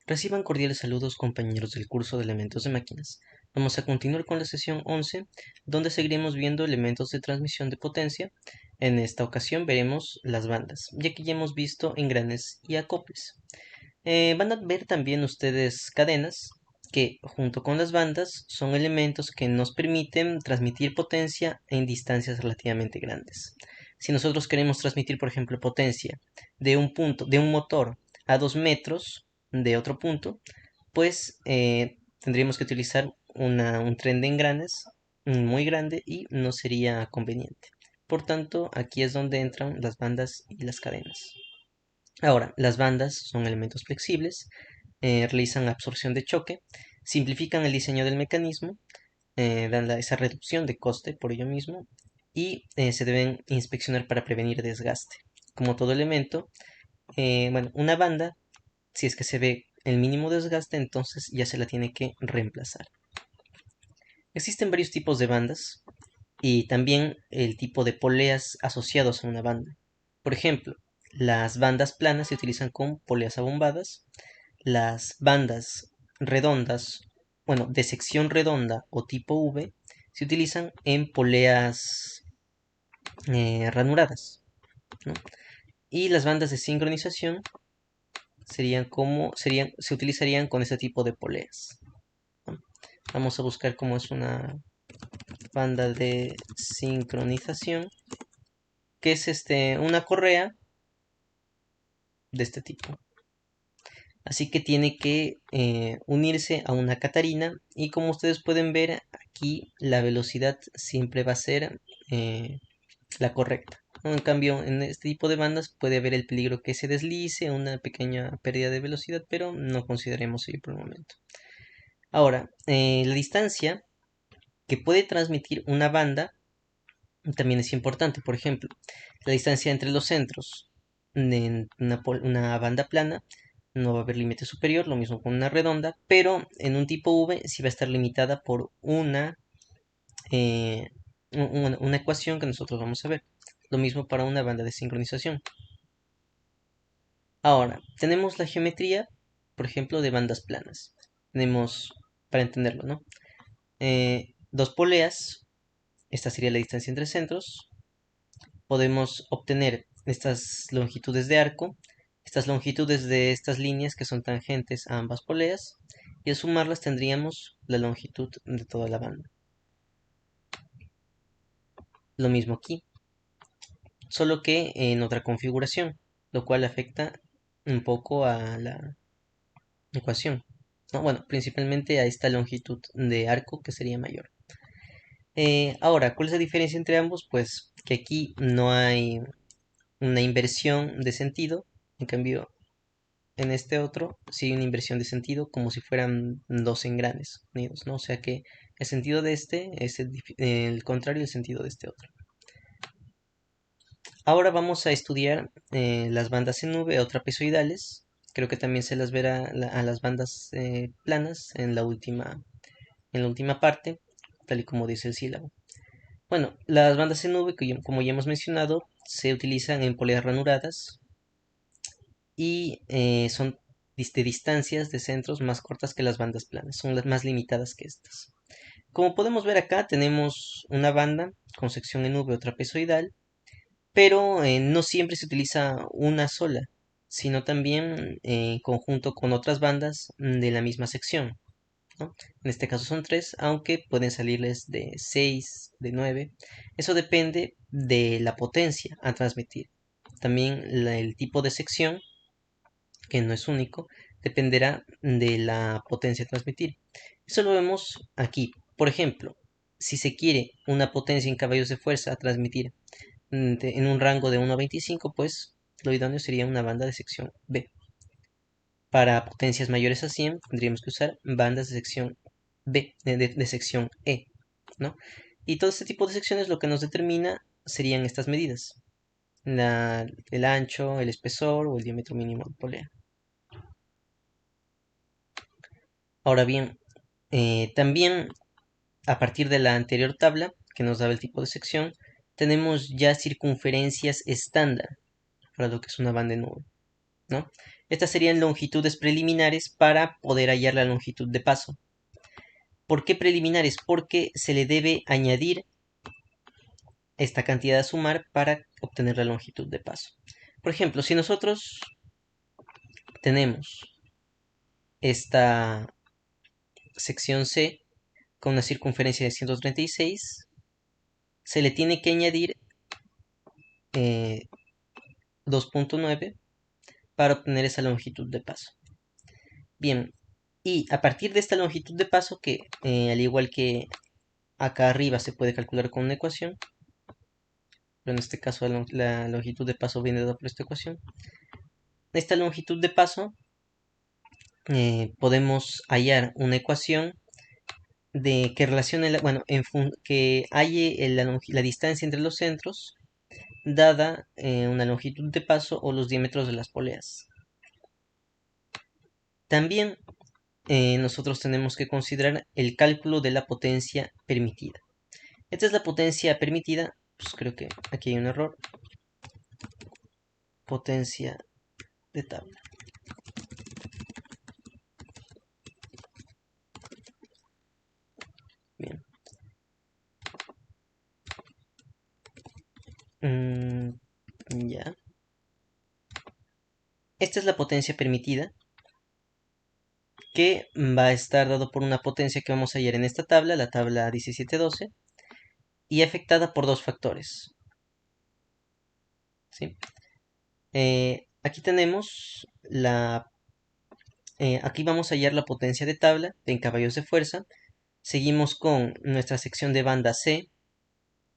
Reciban cordiales saludos compañeros del curso de elementos de máquinas. Vamos a continuar con la sesión 11, donde seguiremos viendo elementos de transmisión de potencia. En esta ocasión veremos las bandas, ya que ya hemos visto engranes y acoples. Van a ver también ustedes cadenas, que junto con las bandas son elementos que nos permiten transmitir potencia en distancias relativamente grandes. Si nosotros queremos transmitir, por ejemplo, potencia de un punto, de un motor a 2 metros de otro punto, pues tendríamos que utilizar un tren de engranes muy grande y no sería conveniente. Por tanto, aquí es donde entran las bandas y las cadenas. Ahora, las bandas son elementos flexibles, realizan absorción de choque, simplifican el diseño del mecanismo, dan esa reducción de coste por ello mismo y se deben inspeccionar para prevenir desgaste. Como todo elemento, bueno, una banda, si es que se ve el mínimo desgaste, entonces ya se la tiene que reemplazar. Existen varios tipos de bandas y también el tipo de poleas asociados a una banda. Por ejemplo, las bandas planas se utilizan con poleas abombadas, las bandas redondas, bueno, de sección redonda o tipo V, se utilizan en poleas ranuradas, ¿no? Y las bandas de sincronización se utilizarían con ese tipo de poleas, ¿no? Vamos a buscar cómo es una banda de sincronización, que es una correa de este tipo. Así que tiene que unirse a una catarina y como ustedes pueden ver aquí la velocidad siempre va a ser la correcta, ¿no? En cambio, en este tipo de bandas puede haber el peligro que se deslice, una pequeña pérdida de velocidad, pero no consideremos ello por el momento. Ahora, la distancia que puede transmitir una banda también es importante. Por ejemplo, la distancia entre los centros de una banda plana no va a haber límite superior, lo mismo con una redonda, pero en un tipo V sí va a estar limitada por eh, una ecuación que nosotros vamos a ver. Lo mismo para una banda de sincronización. Ahora, tenemos la geometría, por ejemplo, de bandas planas. Tenemos, para entenderlo, ¿no? Dos poleas, esta sería la distancia entre centros. Podemos obtener estas longitudes de arco, estas longitudes de estas líneas que son tangentes a ambas poleas, y al sumarlas tendríamos la longitud de toda la banda. Lo mismo aquí, solo que en otra configuración, lo cual afecta un poco a la ecuación, ¿no? Bueno, principalmente a esta longitud de arco que sería mayor. Ahora, ¿cuál es la diferencia entre ambos? Pues que aquí no hay una inversión de sentido, en cambio en este otro sí hay una inversión de sentido como si fueran dos engranes unidos, ¿no? O sea que el sentido de este es el contrario del sentido de este otro. Ahora vamos a estudiar las bandas en nube o trapezoidales. Creo que también se las verá a las bandas planas en la última parte, tal y como dice el sílabo. Bueno, las bandas en nube, como ya hemos mencionado, se utilizan en poleas ranuradas y son de distancias de centros más cortas que las bandas planas, son las más limitadas que estas. Como podemos ver acá, tenemos una banda con sección en nube o trapezoidal, pero no siempre se utiliza una sola, sino también en conjunto con otras bandas de la misma sección, ¿no? En este caso son tres, aunque pueden salirles de 6, de 9. Eso depende de la potencia a transmitir. También el tipo de sección, que no es único, dependerá de la potencia a transmitir. Eso lo vemos aquí. Por ejemplo, si se quiere una potencia en caballos de fuerza a transmitir en un rango de 1 a 25, pues lo idóneo sería una banda de sección B. Para potencias mayores a 100 tendríamos que usar bandas de sección B, de sección E, ¿no? Y todo este tipo de secciones lo que nos determina serían estas medidas: el ancho, el espesor o el diámetro mínimo de polea. Ahora bien, también a partir de la anterior tabla que nos daba el tipo de sección, tenemos ya circunferencias estándar para lo que es una banda en nube. ¿no? Estas serían longitudes preliminares para poder hallar la longitud de paso. ¿Por qué preliminares? Porque se le debe añadir esta cantidad a sumar para obtener la longitud de paso. Por ejemplo, si nosotros tenemos esta sección C con una circunferencia de 136, se le tiene que añadir 2.9 para obtener esa longitud de paso. Bien, y a partir de esta longitud de paso, que al igual que acá arriba se puede calcular con una ecuación, pero en este caso la longitud de paso viene dada por esta ecuación. Esta longitud de paso podemos hallar una ecuación de que relacione, que halle la distancia entre los centros dada una longitud de paso o los diámetros de las poleas. También nosotros tenemos que considerar el cálculo de la potencia permitida. Esta es la potencia permitida, pues creo que aquí hay un error. Potencia de tabla. Bien. Ya. Esta es la potencia permitida, que va a estar dado por una potencia que vamos a hallar en esta tabla, la tabla 1712, y afectada por dos factores. ¿Sí? Aquí tenemos aquí vamos a hallar la potencia de tabla en caballos de fuerza. Seguimos con nuestra sección de banda C.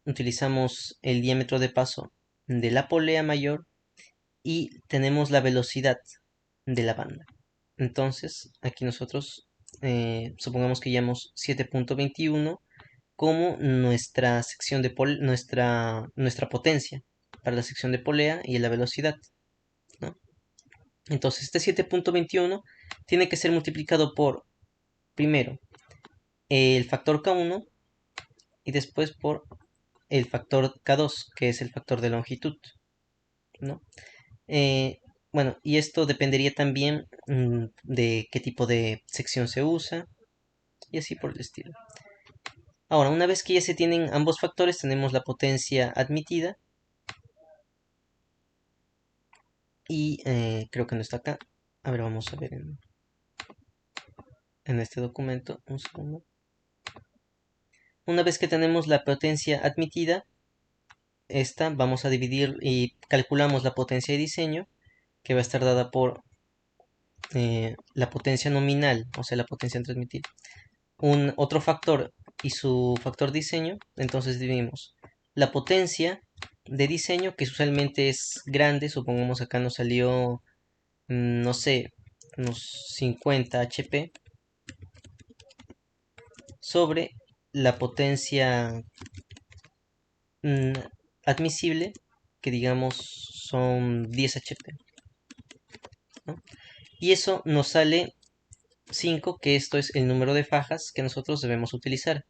Utilizamos el diámetro de paso de la polea mayor y tenemos la velocidad de la banda. Entonces, aquí nosotros supongamos que llamamos 7.21 como nuestra sección de nuestra potencia para la sección de polea y la velocidad, ¿no? Entonces, este 7.21 tiene que ser multiplicado por, primero, el factor K1 y después por el factor K2, que es el factor de longitud, ¿no? Bueno, y esto dependería también de qué tipo de sección se usa y así por el estilo. Ahora, una vez que ya se tienen ambos factores, tenemos la potencia admitida y creo que no está acá. A ver, vamos a ver en este documento. Un segundo. Una vez que tenemos la potencia admitida, esta vamos a dividir y calculamos la potencia de diseño, que va a estar dada por la potencia nominal, o sea, la potencia transmitida, un otro factor y su factor diseño. Entonces dividimos la potencia de diseño, que usualmente es grande, supongamos acá nos salió, no sé, unos 50 HP, sobre la potencia admisible, que digamos son 10 HP, ¿no? Y eso nos sale 5, que esto es el número de fajas que nosotros debemos utilizar.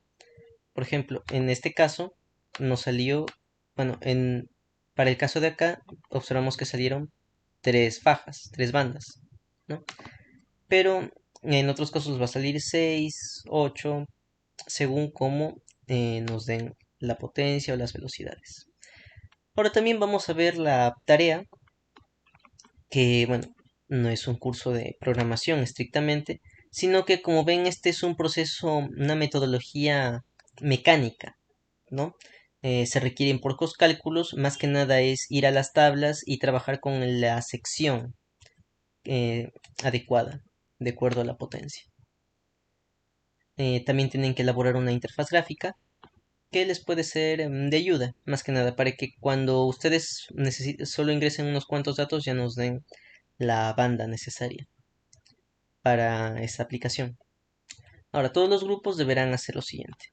Por ejemplo, en este caso nos salió, bueno, para el caso de acá observamos que salieron 3 fajas, 3 bandas, ¿no? Pero en otros casos va a salir 6, 8, según cómo nos den la potencia o las velocidades. Ahora también vamos a ver la tarea, que bueno, no es un curso de programación estrictamente, sino que como ven este es un proceso, una metodología mecánica, ¿no? Se requieren pocos cálculos, más que nada es ir a las tablas y trabajar con la sección adecuada, de acuerdo a la potencia. También tienen que elaborar una interfaz gráfica que les puede ser de ayuda, más que nada, para que cuando ustedes solo ingresen unos cuantos datos ya nos den la banda necesaria para esa aplicación. Ahora, todos los grupos deberán hacer lo siguiente.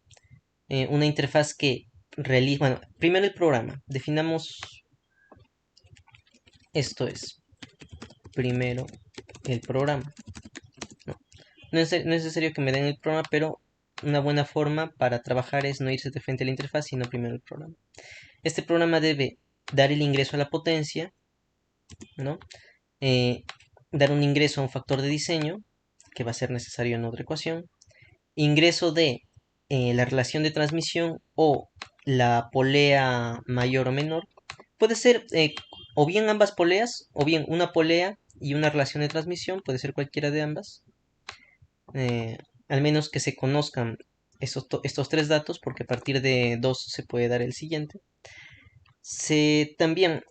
Una interfaz que realiza, bueno, primero el programa. Definamos, esto es, primero el programa. No es necesario que me den el programa, pero una buena forma para trabajar es no irse de frente a la interfaz, sino primero el programa. Este programa debe dar el ingreso a la potencia, ¿no? dar un ingreso a un factor de diseño, que va a ser necesario en otra ecuación, ingreso de la relación de transmisión o la polea mayor o menor. Puede ser o bien ambas poleas, o bien una polea y una relación de transmisión, puede ser cualquiera de ambas. Al menos que se conozcan estos tres datos, porque a partir de dos se puede dar el siguiente. También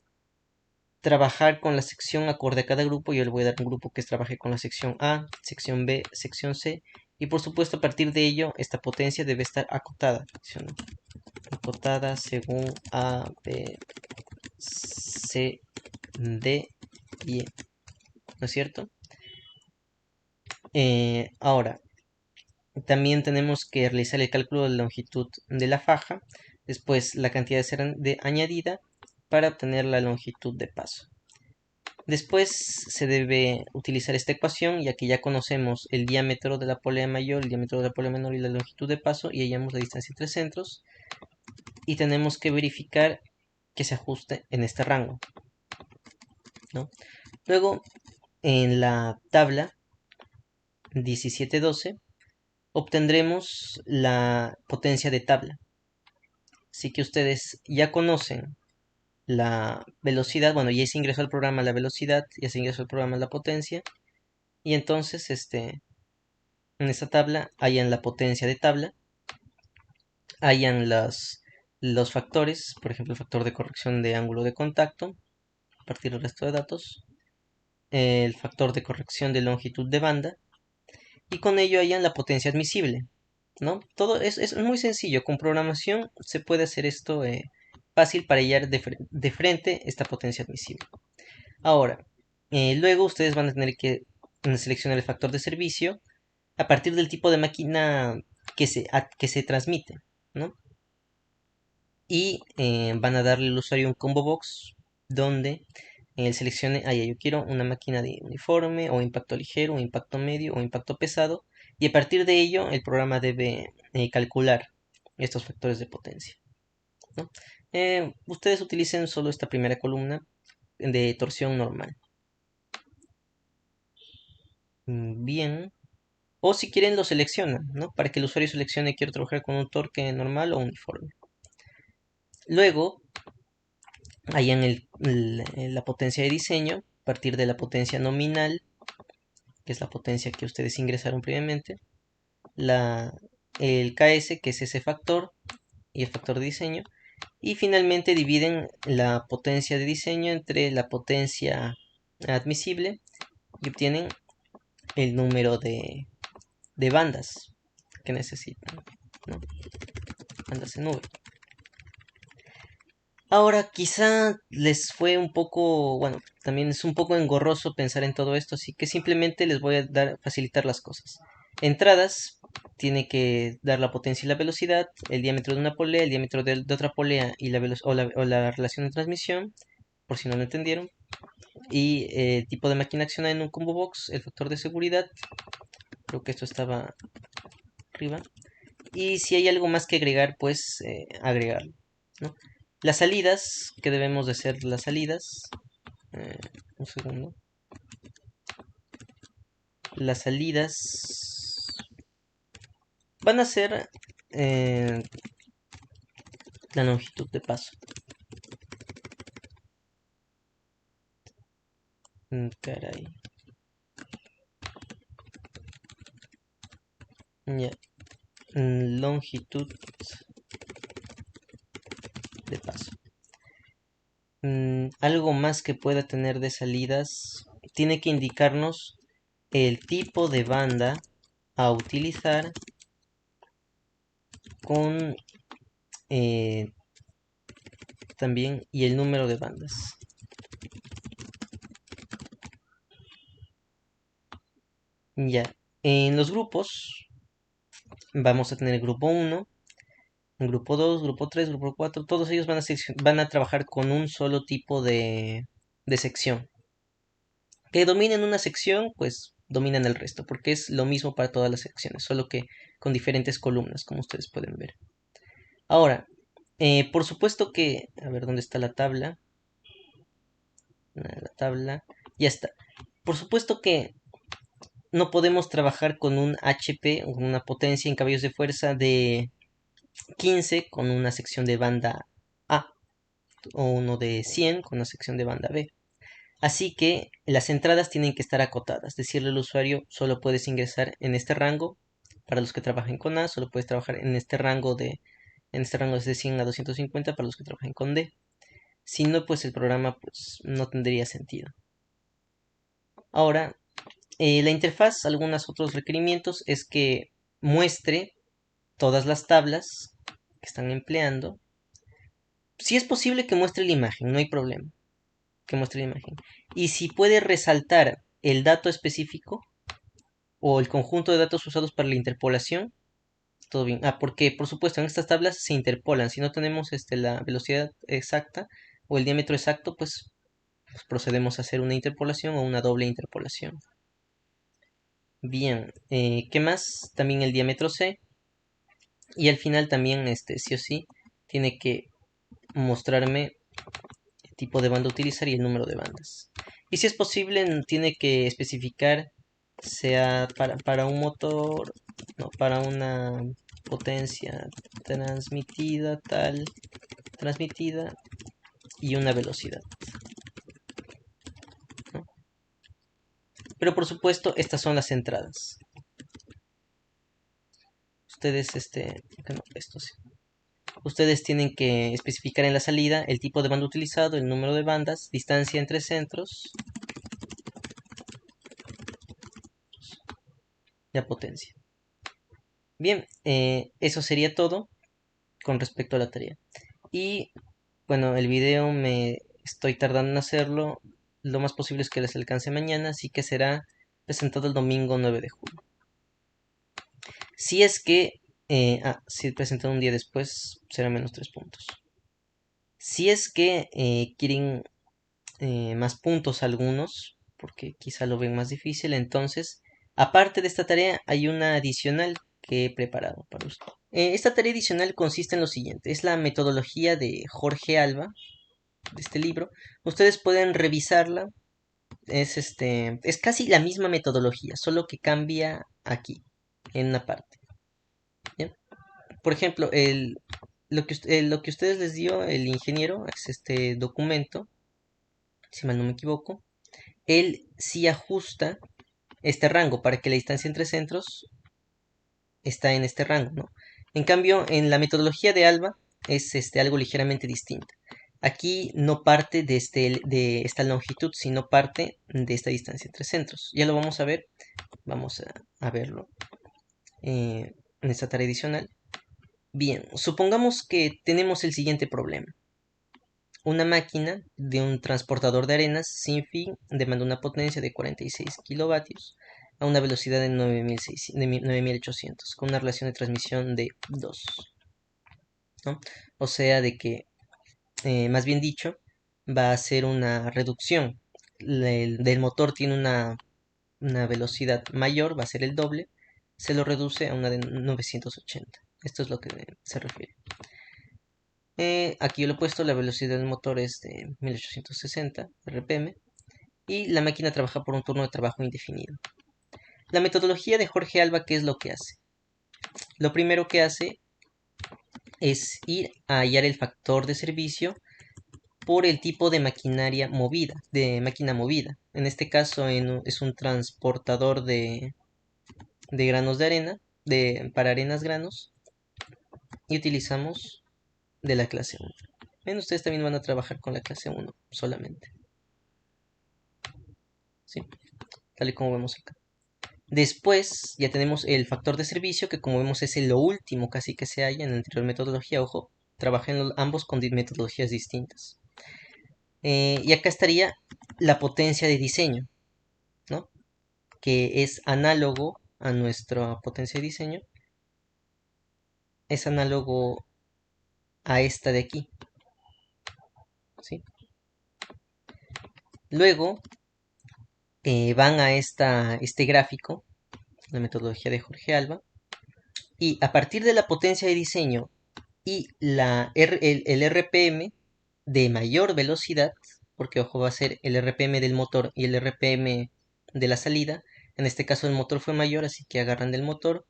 trabajar con la sección acorde a cada grupo. Yo le voy a dar un grupo que trabaje con la sección A, sección B, sección C. Y por supuesto, a partir de ello, esta potencia debe estar acotada. Acotada según A, B, C, D y E. ¿No es cierto? Ahora, también tenemos que realizar el cálculo de la longitud de la faja. Después, la cantidad de cera añadida para obtener la longitud de paso. Después se debe utilizar esta ecuación, ya que ya conocemos el diámetro de la polea mayor, el diámetro de la polea menor y la longitud de paso, y hallamos la distancia entre centros. Y tenemos que verificar que se ajuste en este rango, ¿no? Luego, en la tabla 1712, obtendremos la potencia de tabla. Así que ustedes ya conocen la velocidad, bueno, ya se ingresó al programa la velocidad, ya se ingresó al programa la potencia, y entonces en esta tabla hayan la potencia de tabla, hayan los factores, por ejemplo, el factor de corrección de ángulo de contacto, a partir del resto de datos, el factor de corrección de longitud de banda, y con ello hayan la potencia admisible, ¿no? Todo es muy sencillo, con programación se puede hacer esto fácil para hallar de frente esta potencia admisible. Ahora, luego ustedes van a tener que seleccionar el factor de servicio a partir del tipo de máquina que se transmite, ¿no? Y van a darle al usuario un combo box donde seleccione, yo quiero una máquina de uniforme o impacto ligero o impacto medio o impacto pesado, y a partir de ello el programa debe calcular estos factores de potencia, ¿no? Ustedes utilicen solo esta primera columna de torsión normal. Bien. O si quieren lo seleccionan, ¿no? Para que el usuario seleccione quiero trabajar con un torque normal o uniforme. Luego, hayan la potencia de diseño, a partir de la potencia nominal, que es la potencia que ustedes ingresaron previamente, el KS, que es ese factor, y el factor de diseño, y finalmente dividen la potencia de diseño entre la potencia admisible y obtienen el número de bandas que necesitan, ¿no? Bandas en nube. Ahora, quizá les fue un poco, bueno, también es un poco engorroso pensar en todo esto, así que simplemente les voy a facilitar las cosas. Entradas, tiene que dar la potencia y la velocidad, el diámetro de una polea, el diámetro de otra polea y o la relación de transmisión, por si no lo entendieron. Y tipo de máquina accionada en un combo box, el factor de seguridad, creo que esto estaba arriba. Y si hay algo más que agregar, pues agregarlo, ¿no? Las salidas, que debemos de ser las salidas. Un segundo. Las salidas van a ser la longitud de paso. Caray. Ya. Longitud de paso. Algo más que pueda tener de salidas tiene que indicarnos el tipo de banda a utilizar con también y el número de bandas. Ya, en los grupos vamos a tener grupo 1, grupo 2, grupo 3, grupo 4, todos ellos van a trabajar con un solo tipo de sección. Que dominen una sección, pues dominan el resto, porque es lo mismo para todas las secciones, solo que con diferentes columnas, como ustedes pueden ver. Ahora, por supuesto que, a ver, ¿dónde está la tabla? La tabla, ya está. Por supuesto que no podemos trabajar con un HP, una potencia en caballos de fuerza de 15 con una sección de banda A o uno de 100 con una sección de banda B. Así que las entradas tienen que estar acotadas. Decirle al usuario, solo puedes ingresar en este rango. Para los que trabajen con A, solo puedes trabajar en este rango de 100 a 250 para los que trabajen con D. Si no, pues el programa pues, no tendría sentido. Ahora, la interfaz, algunos otros requerimientos es que muestre todas las tablas que están empleando. Si es posible que muestre la imagen, no hay problema, que muestre la imagen. Y si puede resaltar el dato específico o el conjunto de datos usados para la interpolación, todo bien. Porque por supuesto en estas tablas se interpolan. Si no tenemos la velocidad exacta o el diámetro exacto, pues procedemos a hacer una interpolación o una doble interpolación. Bien, ¿qué más? También el diámetro C. Y al final también, sí o sí, tiene que mostrarme el tipo de banda a utilizar y el número de bandas. Y si es posible, tiene que especificar, sea para un motor, no, para una potencia transmitida, transmitida y una velocidad, ¿no? Pero por supuesto, estas son las entradas. Ustedes, no, esto sí. Ustedes tienen que especificar en la salida el tipo de banda utilizado, el número de bandas, distancia entre centros, la potencia. Bien, eso sería todo con respecto a la tarea. Y bueno, el video me estoy tardando en hacerlo. Lo más posible es que les alcance mañana, así que será presentado el domingo 9 de julio. Si es que, si presentado un día después, será menos 3 puntos. Si es que quieren más puntos algunos, porque quizá lo ven más difícil, entonces, aparte de esta tarea, hay una adicional que he preparado para usted. Esta tarea adicional consiste en lo siguiente, es la metodología de Jorge Alba, de este libro. Ustedes pueden revisarla, es casi la misma metodología, solo que cambia aquí, en una parte. ¿Bien? Por ejemplo, lo que ustedes les dio el ingeniero es este documento, si mal no me equivoco. Él sí ajusta este rango para que la distancia entre centros está en este rango, ¿no? En cambio, en la metodología de ALBA es algo ligeramente distinta. Aquí no parte de esta longitud, sino parte de esta distancia entre centros. Ya lo vamos a ver, vamos a verlo en esta tarea adicional. Bien, supongamos que tenemos el siguiente problema. Una máquina de un transportador de arenas sin fin demanda una potencia de 46 kilovatios a una velocidad de 9800 con una relación de transmisión de 2, ¿no? O sea, de que, más bien dicho, va a ser una reducción. Del motor tiene una velocidad mayor, va a ser el doble, se lo reduce a una de 980. Esto es lo que se refiere. Aquí yo lo he puesto, la velocidad del motor es de 1860 RPM y la máquina trabaja por un turno de trabajo indefinido. La metodología de Jorge Alba, ¿qué es lo que hace? Lo primero que hace es ir a hallar el factor de servicio por el tipo de maquinaria movida, de máquina movida. En este caso es un transportador de granos de arena, para arenas granos, y utilizamos de la clase 1. Bien, ustedes también van a trabajar con la clase 1 solamente. ¿Sí? Tal y como vemos acá. Después ya tenemos el factor de servicio, que como vemos es lo último casi que se halla en la anterior metodología. Ojo, trabajan ambos con metodologías distintas. Y acá estaría la potencia de diseño, ¿no? Que es análogo a nuestra potencia de diseño. Es análogo a esta de aquí, ¿sí? Luego van a este gráfico, la metodología de Jorge Alba, y a partir de la potencia de diseño y el RPM de mayor velocidad, porque ojo, va a ser el RPM del motor y el RPM de la salida. En este caso el motor fue mayor, así que agarran del motor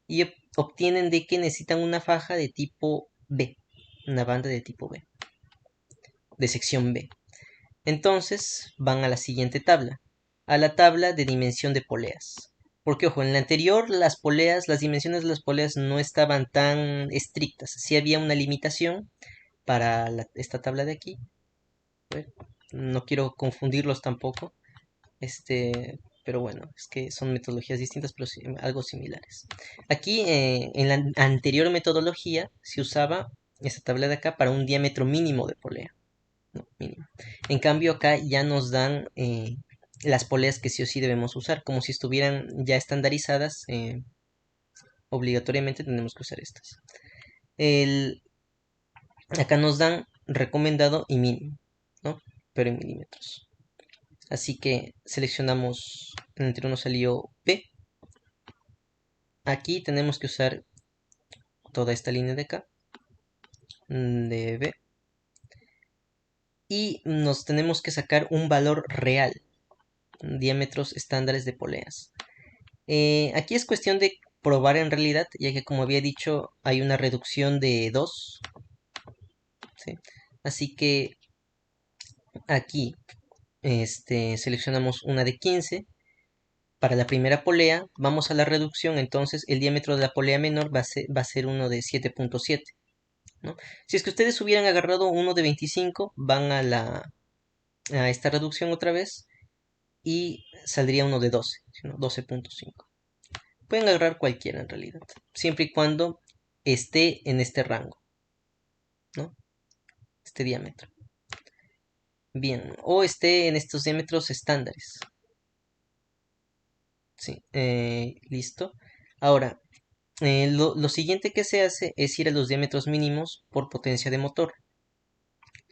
y obtienen de que necesitan una faja de tipo B, una banda de tipo B, de sección B. Entonces van a la siguiente tabla, a la tabla de dimensión de poleas. Porque, ojo, en la anterior las poleas, las dimensiones de las poleas no estaban tan estrictas. Sí había una limitación para esta tabla de aquí. No quiero confundirlos tampoco. Pero bueno, es que son metodologías distintas, pero sí, algo similares. Aquí, en la anterior metodología, se usaba esta tabla de acá para un diámetro mínimo de polea. No, mínimo. En cambio, acá ya nos dan las poleas que sí o sí debemos usar, como si estuvieran ya estandarizadas. Obligatoriamente tenemos que usar estas. Acá nos dan recomendado y mínimo, ¿no? Pero en milímetros. Así que seleccionamos, en el anterior nos salió P. Aquí tenemos que usar toda esta línea de acá, de B. Y nos tenemos que sacar un valor real, diámetros estándares de poleas. Aquí es cuestión de probar en realidad, ya que como había dicho, hay una reducción de 2. ¿Sí? Así que aquí seleccionamos una de 15. Para la primera polea vamos a la reducción, entonces el diámetro de la polea menor va a ser uno de 7.7, ¿no? Si es que ustedes hubieran agarrado uno de 25, van a esta reducción otra vez y saldría uno de 12, ¿no? 12.5. Pueden agarrar cualquiera en realidad, siempre y cuando esté en este rango, ¿no? Este diámetro. Bien, o esté en estos diámetros estándares. Sí, listo. Ahora, lo siguiente que se hace es ir a los diámetros mínimos por potencia de motor.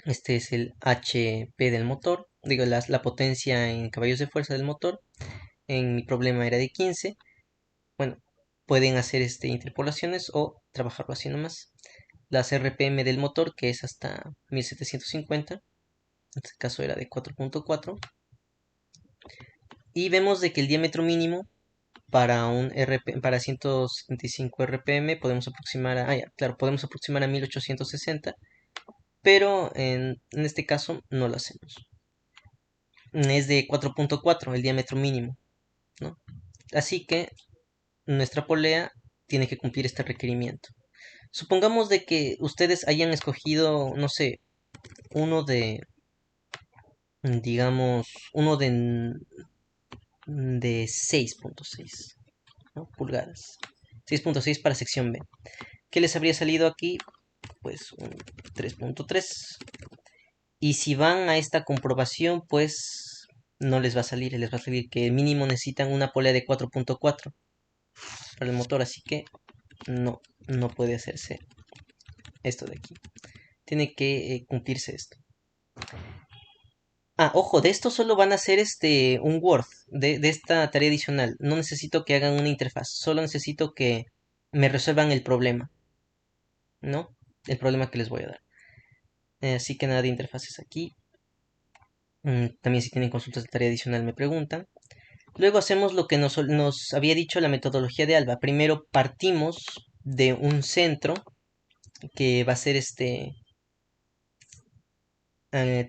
Este es el HP del motor, digo, la potencia en caballos de fuerza del motor. En mi problema era de 15. Bueno, pueden hacer interpolaciones o trabajarlo así nomás. Las RPM del motor, que es hasta 1750. En este caso era de 4.4. Y vemos de que el diámetro mínimo para 175 RPM podemos aproximar claro, podemos aproximar a 1860, pero en este caso no lo hacemos. Es de 4.4 el diámetro mínimo, ¿no? Así que nuestra polea tiene que cumplir este requerimiento. Supongamos de que ustedes hayan escogido, no sé, uno de, digamos, uno de 6.6, ¿no? Pulgadas. 6.6 para sección B. ¿Qué les habría salido aquí? Pues un 3.3. Y si van a esta comprobación, pues no les va a salir. Les va a salir que mínimo necesitan una polea de 4.4 para el motor. Así que no puede hacerse esto de aquí. Tiene que cumplirse esto. Ojo, de esto solo van a hacer un Word de esta tarea adicional. No necesito que hagan una interfaz, solo necesito que me resuelvan el problema, ¿no? El problema que les voy a dar. Así que nada de interfaces aquí. También si tienen consultas de tarea adicional me preguntan. Luego hacemos lo que nos había dicho la metodología de ALBA. Primero partimos de un centro que va a ser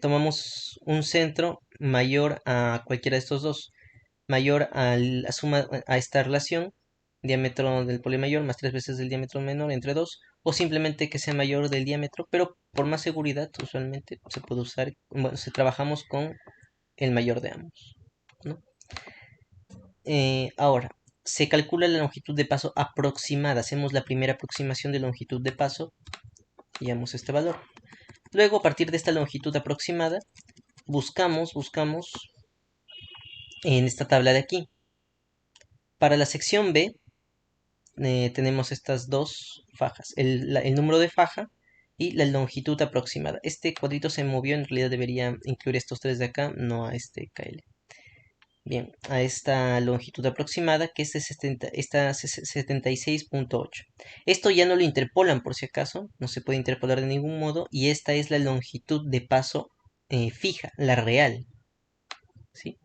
tomamos un centro mayor a cualquiera de estos dos, mayor la suma a esta relación, diámetro del polimayor más 3 veces del diámetro menor entre 2, o simplemente que sea mayor del diámetro, pero por más seguridad usualmente se puede usar, bueno, si trabajamos con el mayor de ambos, ¿no? Ahora, se calcula la longitud de paso aproximada, hacemos la primera aproximación de longitud de paso y damos este valor. Luego, a partir de esta longitud aproximada, buscamos en esta tabla de aquí. Para la sección B tenemos estas dos fajas, el número de faja y la longitud aproximada. Este cuadrito se movió, en realidad debería incluir estos tres de acá, no a este KL. Bien, a esta longitud aproximada, que es de 76.8. Esto ya no lo interpolan por si acaso, no se puede interpolar de ningún modo, y esta es la longitud de paso fija, la real, ¿sí?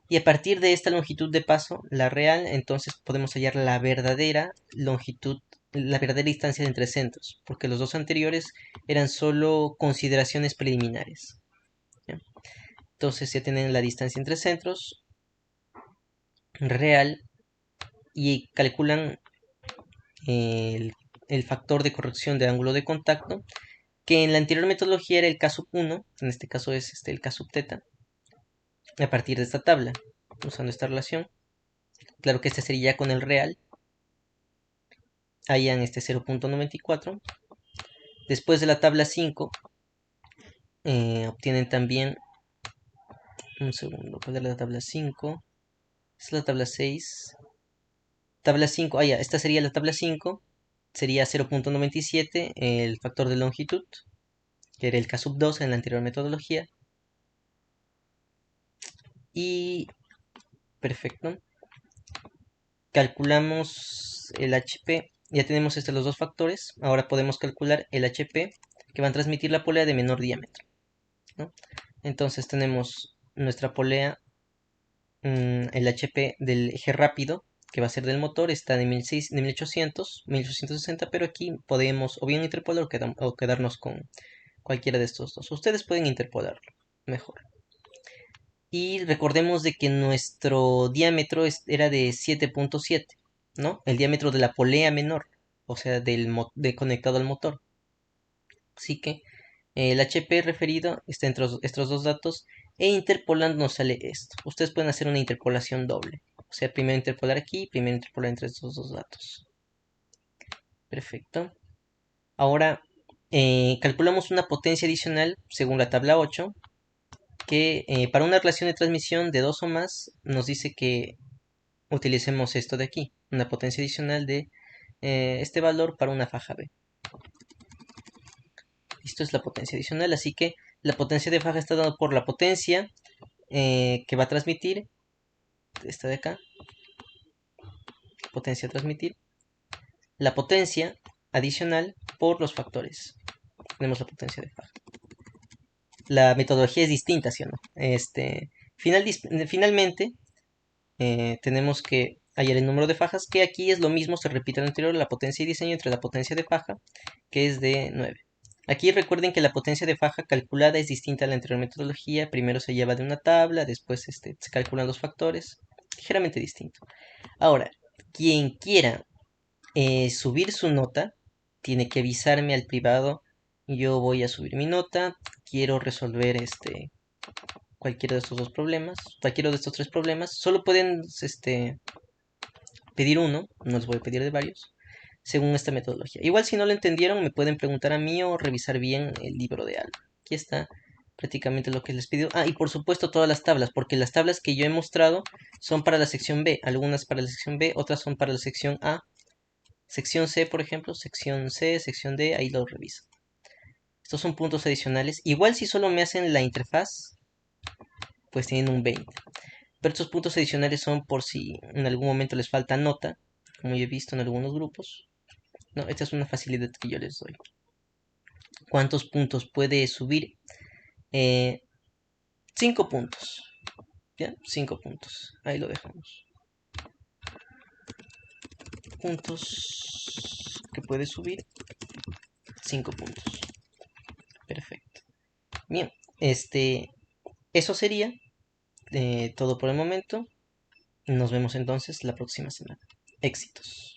Y a partir de esta longitud de paso, la real, entonces podemos hallar la verdadera longitud, la verdadera distancia entre centros, porque los dos anteriores eran solo consideraciones preliminares. ¿Ya? Entonces ya tienen la distancia entre centros real y calculan el, el factor de corrección de ángulo de contacto, que en la anterior metodología era el K sub 1, en este caso es el K sub teta, a partir de esta tabla, usando esta relación. Claro que este sería ya con el real, hallan 0.94. Después de la tabla 5, obtienen también, un segundo, ¿cuál es la tabla 5? Esta es la tabla 6. Tabla 5, ya, esta sería la tabla 5, sería 0.97 el factor de longitud, que era el K sub 2 en la anterior metodología. Y perfecto. Calculamos el HP. Ya tenemos los dos factores. Ahora podemos calcular el HP que va a transmitir la polea de menor diámetro, ¿no? Entonces tenemos nuestra polea, el HP del eje rápido, que va a ser del motor, está de 1800, 1860, pero aquí podemos o bien interpolar o quedarnos con cualquiera de estos dos. Ustedes pueden interpolarlo mejor. Y recordemos de que nuestro diámetro era de 7.7, ¿no? El diámetro de la polea menor, o sea, conectado al motor. Así que el HP referido está entre estos dos datos e interpolando nos sale esto. Ustedes pueden hacer una interpolación doble. O sea, primero interpolar aquí, primero interpolar entre estos dos datos. Perfecto. Ahora calculamos una potencia adicional según la tabla 8, que para una relación de transmisión de 2 o más nos dice que utilicemos esto de aquí, una potencia adicional de este valor para una faja B. Esto es la potencia adicional, así que la potencia de faja está dada por la potencia que va a transmitir, esta de acá, potencia a transmitir, la potencia adicional por los factores. Tenemos la potencia de faja. La metodología es distinta, ¿sí o no? Finalmente, tenemos que hallar el número de fajas, que aquí es lo mismo, se repite lo anterior, la potencia y diseño entre la potencia de faja, que es de 9. Aquí recuerden que la potencia de faja calculada es distinta a la anterior metodología. Primero se lleva de una tabla, después se calculan los factores. Ligeramente distinto. Ahora, quien quiera subir su nota, tiene que avisarme al privado. Yo voy a subir mi nota. Quiero resolver cualquiera de estos dos problemas, cualquiera de estos tres problemas. Solo pueden pedir uno, no les voy a pedir de varios, según esta metodología. Igual si no lo entendieron, me pueden preguntar a mí o revisar bien el libro de Alba. Aquí está prácticamente lo que les pidió. Ah, y por supuesto todas las tablas, porque las tablas que yo he mostrado son para la sección B, algunas para la sección B, otras son para la sección A, sección C, por ejemplo, sección C, sección D, ahí lo reviso. Estos son puntos adicionales. Igual si solo me hacen la interfaz, pues tienen un 20. Pero estos puntos adicionales son por si en algún momento les falta nota, como yo he visto en algunos grupos. No, esta es una facilidad que yo les doy. ¿Cuántos puntos puede subir? 5 puntos. ¿Ya? 5 puntos. Ahí lo dejamos. Puntos que puede subir. 5 puntos. Perfecto. Bien, eso sería todo por el momento. Nos vemos entonces la próxima semana. Éxitos.